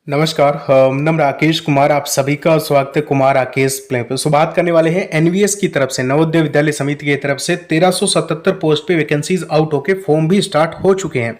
नमस्कार, नम राकेश कुमार, आप सभी का स्वागत है कुमार राकेश प्ले पे। बात करने वाले हैं एनवीएस की तरफ से, नवोदय विद्यालय समिति की तरफ से 1377 पोस्ट पे वैकेंसीज आउट होके फॉर्म भी स्टार्ट हो चुके हैं।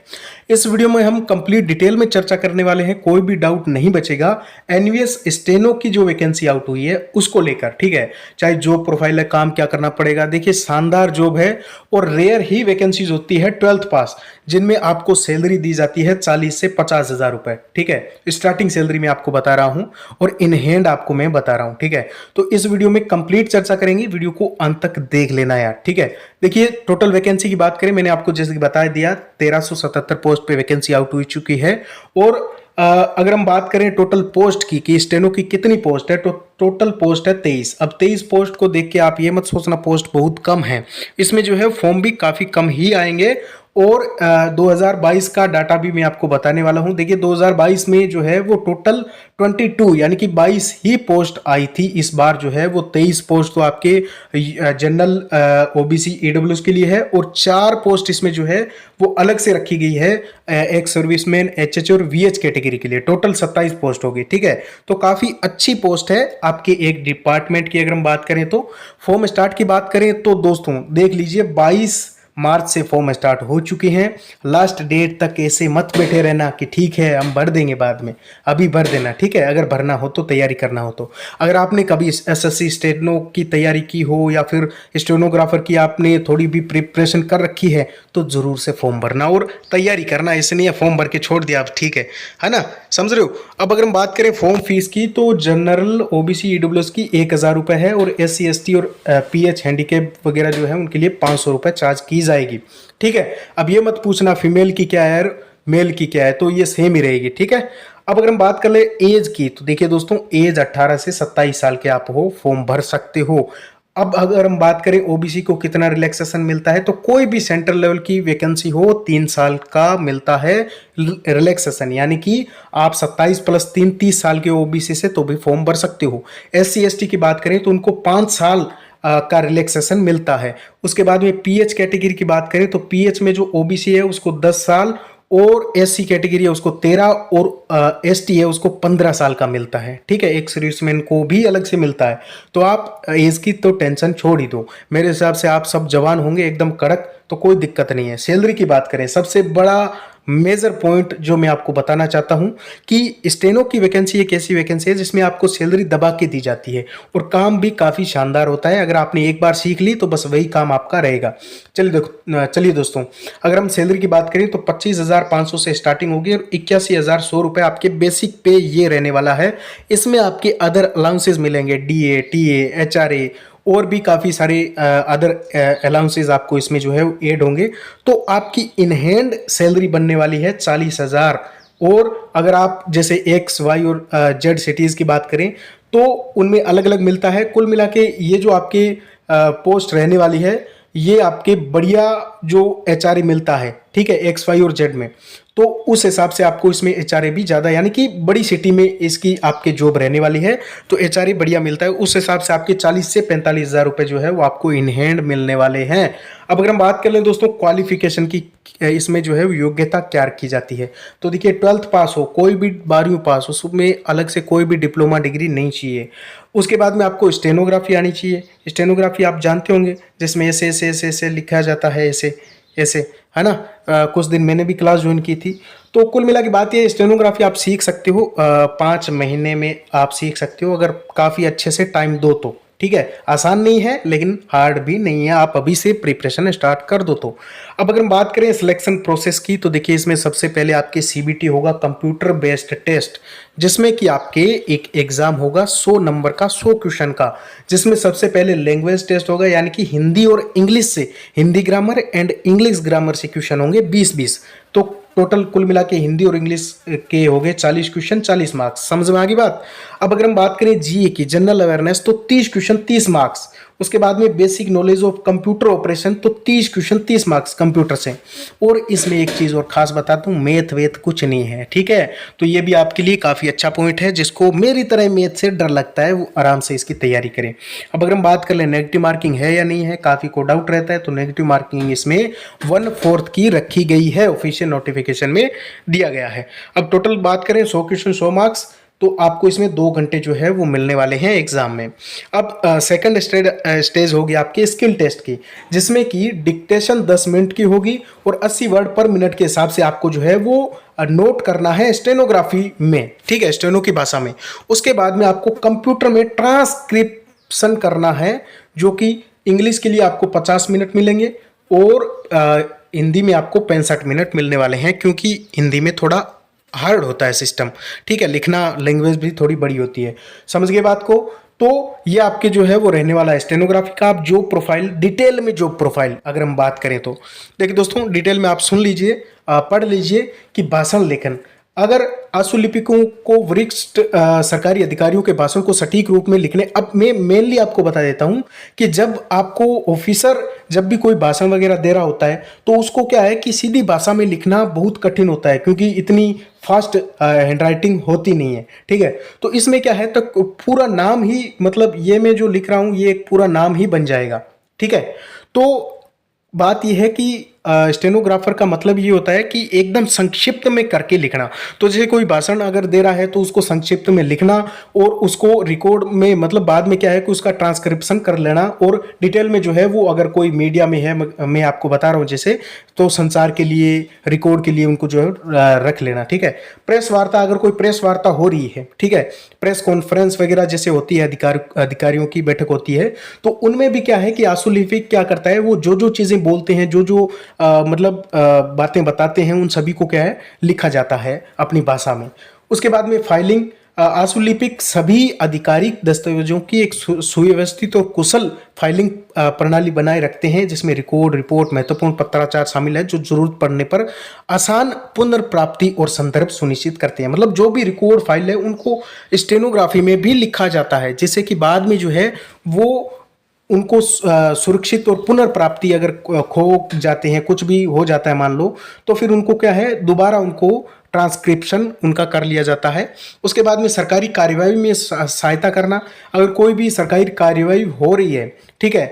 इस वीडियो में हम कंप्लीट डिटेल में चर्चा करने वाले हैं, कोई भी डाउट नहीं बचेगा। एनवीएस स्टेनो की जो वैकेंसी आउट हुई है उसको लेकर, ठीक है, चाहे जॉब प्रोफाइल है, काम क्या करना पड़ेगा। देखिए, शानदार जॉब है और रेयर ही वैकेंसीज होती है 12th पास, जिनमें आपको सैलरी दी जाती है 40 से 50 हजार रुपए, ठीक है। स्टार्टिंग सैलरी मैं आपको बता रहा हूं और इन हैंड आपको मैं बता रहा हूं, ठीक है। तो इस वीडियो में कंप्लीट चर्चा करेंगे, वीडियो को अंत तक देख लेना यार, ठीक है। देखिए, टोटल वैकेंसी की बात करें, मैंने आपको जैसे कि बता दिया 1377 पोस्ट पे वैकेंसी आउट हो चुकी है। और अगर हम बात करें टोटल पोस्ट की कि स्टेनो की कितनी पोस्ट है, तो टोटल पोस्ट है 23। अब 23 पोस्ट को देख के आप ये मत सोचना पोस्ट बहुत कम है, इसमें जो है फॉर्म भी काफी कम ही आएंगे। और 2022 का डाटा भी मैं आपको बताने वाला हूं। देखिए, 2022 में जो है वो टोटल 22 यानी कि 22 ही पोस्ट आई थी। इस बार जो है वो 23 पोस्ट तो आपके जनरल ओबीसी ईडब्ल्यूएस के लिए है और 4 पोस्ट इसमें जो है वो अलग से रखी गई है एक्स सर्विसमैन, एचएच और वीएच कैटेगरी के लिए। टोटल 27 पोस्ट होगी, ठीक है। तो काफी अच्छी पोस्ट है आपके एक डिपार्टमेंट की। अगर हम बात करें तो फॉर्म स्टार्ट की बात करें तो दोस्तों देख लीजिए, 22 मार्च से फॉर्म स्टार्ट हो चुके हैं। लास्ट डेट तक ऐसे मत बैठे रहना कि ठीक है हम भर देंगे बाद में, अभी भर देना, ठीक है। अगर भरना हो तो, तैयारी करना हो तो, अगर आपने कभी एसएससी स्टेनो की तैयारी की हो या फिर स्टेनोग्राफर की आपने थोड़ी भी प्रिपरेशन कर रखी है तो जरूर से फॉर्म भरना और तैयारी करना। ऐसे नहीं है फॉर्म भर के छोड़ दिया आप, ठीक है ना, समझ रहे हो। अब अगर हम बात करें फॉर्म फीस की तो जनरल ओबीसी ईडब्ल्यूएस की 1000 रुपये है और एससी एसटी और पीएच हैंडीकैप वगैरह जो है उनके लिए 500 रुपये चार्ज की जाएगी, ठीक है। अब ये मत पूछना फीमेल की क्या है मेल की क्या है, तो ये सेम ही रहेगी, ठीक है। अब अगर हम बात कर ले एज की तो देखिए दोस्तों, एज 18 से 27 साल के आप हो, फॉर्म भर सकते हो। अब अगर हम बात करें ओबीसी को कितना रिलैक्सेशन मिलता है, तो कोई भी सेंट्रल लेवल की वैकेंसी हो 3 साल का मिलता है रिलैक्सेशन, यानी कि आप 27 + 3 30 साल के ओबीसी से तो भी फॉर्म भर सकते हो। एससी एसटी की बात करें तो उनको 5 साल का रिलैक्सेशन मिलता है। उसके बाद में पीएच कैटेगरी की बात करें तो पीएच में जो ओबीसी है उसको 10 साल और एससी कैटेगरी है उसको 13 और एसटी है उसको 15 साल का मिलता है, ठीक है। एक सर्विसमैन को भी अलग से मिलता है। तो आप एज की तो टेंशन छोड़ ही दो, मेरे हिसाब से आप सब जवान होंगे एकदम कड़क, तो कोई दिक्कत नहीं है। सैलरी की बात करें, सबसे बड़ा मेजर पॉइंट जो मैं आपको बताना चाहता हूं कि स्टेनो की वैकेंसी एक ऐसी वैकेंसी है जिसमें आपको सैलरी दबा के दी जाती है और काम भी काफ़ी शानदार होता है। अगर आपने एक बार सीख ली तो बस वही काम आपका रहेगा। चलिए दोस्तों, अगर हम सैलरी की बात करें तो 25,500 से स्टार्टिंग होगी और 81,100 रुपये आपके बेसिक पे ये रहने वाला है। इसमें आपके अदर अलाउंसेज मिलेंगे, डीए, टीए, एचआरए और भी काफ़ी सारे अदर अलाउंसेज आपको इसमें जो है ऐड होंगे। तो आपकी इन हैंड सैलरी बनने वाली है 40,000। और अगर आप जैसे एक्स, वाई और जेड सिटीज़ की बात करें तो उनमें अलग अलग मिलता है। कुल मिला के ये जो आपके पोस्ट रहने वाली है ये आपके बढ़िया जो एचआरए मिलता है, ठीक है, एक्स, वाई और जेड में, तो उस हिसाब से आपको इसमें एचआरए भी ज़्यादा, यानी कि बड़ी सिटी में इसकी आपके जॉब रहने वाली है तो एचआरए बढ़िया मिलता है। उस हिसाब से आपके 40 से 45,000 रुपये जो है वो आपको इन हैंड मिलने वाले हैं। अब अगर हम बात कर लें दोस्तों क्वालिफिकेशन की, इसमें जो है योग्यता क्या रखी जाती है, तो देखिए 12th पास हो, कोई भी 12वीं पास हो, उसमें अलग से कोई भी डिप्लोमा डिग्री नहीं चाहिए। उसके बाद में आपको स्टेनोग्राफी आनी चाहिए। स्टेनोग्राफी आप जानते होंगे जिसमें ऐसे ऐसे ऐसे ऐसे लिखा जाता है, ऐसे ऐसे, है ना। कुछ दिन मैंने भी क्लास ज्वाइन की थी। तो कुल मिला के बात ये, स्टेनोग्राफी आप सीख सकते हो 5 महीने में आप सीख सकते हो, अगर काफ़ी अच्छे से टाइम दो तो, ठीक है। आसान नहीं है लेकिन हार्ड भी नहीं है, आप अभी से प्रिपरेशन स्टार्ट कर दो तो। अब अगर हम बात करें सिलेक्शन प्रोसेस की तो देखिए इसमें सबसे पहले आपके सीबीटी होगा, कंप्यूटर बेस्ड टेस्ट, जिसमें कि आपके एक एग्जाम होगा 100 नंबर का, 100 क्वेश्चन का, जिसमें सबसे पहले लैंग्वेज टेस्ट होगा, यानी कि हिंदी और इंग्लिश से, Hindi grammar and English grammar से क्वेश्चन होंगे 20-20। तो टोटल कुल मिला के हिंदी और इंग्लिश के हो गए 40 क्वेश्चन, 40 मार्क्स। समझ में आ गई बात। अब अगर हम बात करें जीए की, जनरल अवेयरनेस, तो 30 क्वेश्चन 30 मार्क्स। उसके बाद में basic knowledge of computer operation, तो 30 क्वेश्चन 30 मार्क्स कंप्यूटर से। और इसमें एक चीज़ और खास बताता हूँ, मैथ वेथ कुछ नहीं है, ठीक है। तो ये भी आपके लिए काफ़ी अच्छा पॉइंट है, जिसको मेरी तरह मैथ से डर लगता है वो आराम से इसकी तैयारी करें। अब अगर हम बात कर लें नेगेटिव मार्किंग है या नहीं है, काफ़ी को डाउट रहता है, तो नेगेटिव मार्किंग इसमें 1/4 की रखी गई है, ऑफिशियल नोटिफिकेशन में दिया गया है। अब टोटल बात करें 100 क्वेश्चन 100 मार्क्स, तो आपको इसमें 2 घंटे जो है वो मिलने वाले हैं एग्जाम में। अब सेकंड स्टेज होगी आपकी स्किल टेस्ट की, जिसमें कि डिक्टेशन 10 मिनट की होगी और 80 वर्ड पर मिनट के हिसाब से आपको जो है वो नोट करना है स्टेनोग्राफी में, ठीक है, स्टेनो की भाषा में। उसके बाद में आपको कंप्यूटर में ट्रांसक्रिप्शन करना है, जो कि इंग्लिश के लिए आपको 50 मिनट मिलेंगे और हिंदी में आपको 65 मिनट मिलने वाले हैं, क्योंकि हिंदी में थोड़ा हार्ड होता है सिस्टम, ठीक है, लिखना लैंग्वेज भी थोड़ी बड़ी होती है। समझ गए बात को। तो ये आपके जो है वो रहने वाला है स्टेनोग्राफी का। आप जॉब प्रोफाइल डिटेल में, जॉब प्रोफाइल अगर हम बात करें तो देखिए दोस्तों, डिटेल में आप सुन लीजिए, पढ़ लीजिए कि भाषण लेखन, अगर आशुलिपिकों को वरिष्ठ सरकारी अधिकारियों के भाषण को सटीक रूप में लिखने, अब मैं मेनली आपको बता देता हूं कि जब आपको ऑफिसर जब भी कोई भाषण वगैरह दे रहा होता है, तो उसको क्या है कि सीधी भाषा में लिखना बहुत कठिन होता है, क्योंकि इतनी फास्ट हैंडराइटिंग होती नहीं है, ठीक है। तो इसमें क्या है, तो पूरा नाम ही, मतलब ये मैं जो लिख रहा हूं ये एक पूरा नाम ही बन जाएगा, ठीक है। तो बात यह है कि स्टेनोग्राफर का मतलब ये होता है कि एकदम संक्षिप्त में करके लिखना। तो जैसे कोई भाषण अगर दे रहा है तो उसको संक्षिप्त में लिखना और उसको रिकॉर्ड में, मतलब बाद में क्या है कि उसका ट्रांसक्रिप्शन कर लेना, और डिटेल में जो है वो अगर कोई मीडिया में है, मैं आपको बता रहा हूँ जैसे, तो संचार के लिए, रिकॉर्ड के लिए उनको जो है रख लेना, ठीक है। प्रेस वार्ता, अगर कोई प्रेस वार्ता हो रही है, ठीक है, प्रेस कॉन्फ्रेंस वगैरह जैसे होती है, अधिकारियों की बैठक होती है, तो उनमें भी क्या है कि आशुलिपिक क्या करता है, वो जो जो चीजें बोलते हैं, जो जो बातें बताते हैं, उन सभी को क्या है लिखा जाता है अपनी भाषा में। उसके बाद में फाइलिंग, आशुलिपिक सभी आधिकारिक दस्तावेजों की एक सुव्यवस्थित और कुशल फाइलिंग प्रणाली बनाए रखते हैं, जिसमें रिकॉर्ड, रिपोर्ट, महत्वपूर्ण पत्राचार शामिल है, जो जरूरत पड़ने पर आसान पुनर्प्राप्ति और संदर्भ सुनिश्चित करते हैं। मतलब जो भी रिकॉर्ड फाइल है उनको स्टेनोग्राफी में भी लिखा जाता है, जिससे कि बाद में जो है वो उनको सुरक्षित और पुनर्प्राप्ति, अगर खो जाते हैं, कुछ भी हो जाता है मान लो, तो फिर उनको क्या है दोबारा उनको ट्रांसक्रिप्शन उनका कर लिया जाता है। उसके बाद में सरकारी कार्यवाही में सहायता करना, अगर कोई भी सरकारी कार्यवाही हो रही है, ठीक है,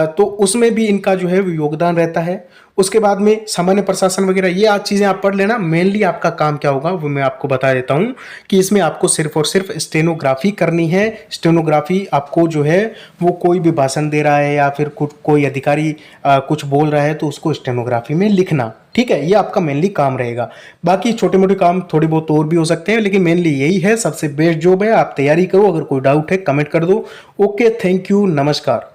तो उसमें भी इनका जो है योगदान रहता है। उसके बाद में सामान्य प्रशासन वगैरह, ये आज चीज़ें आप पढ़ लेना। मेनली आपका काम क्या होगा वो मैं आपको बता देता हूँ कि इसमें आपको सिर्फ और सिर्फ स्टेनोग्राफी करनी है। स्टेनोग्राफी आपको जो है वो कोई भी भाषण दे रहा है या फिर कोई अधिकारी कुछ बोल रहा है तो उसको स्टेनोग्राफी में लिखना, ठीक है, ये आपका मेनली काम रहेगा। बाकी छोटे मोटे काम थोड़ी बहुत और भी हो सकते हैं, लेकिन मेनली यही है, सबसे बेस्ट जॉब है। आप तैयारी करो, अगर कोई डाउट है कमेंट कर दो। ओके, थैंक यू, नमस्कार।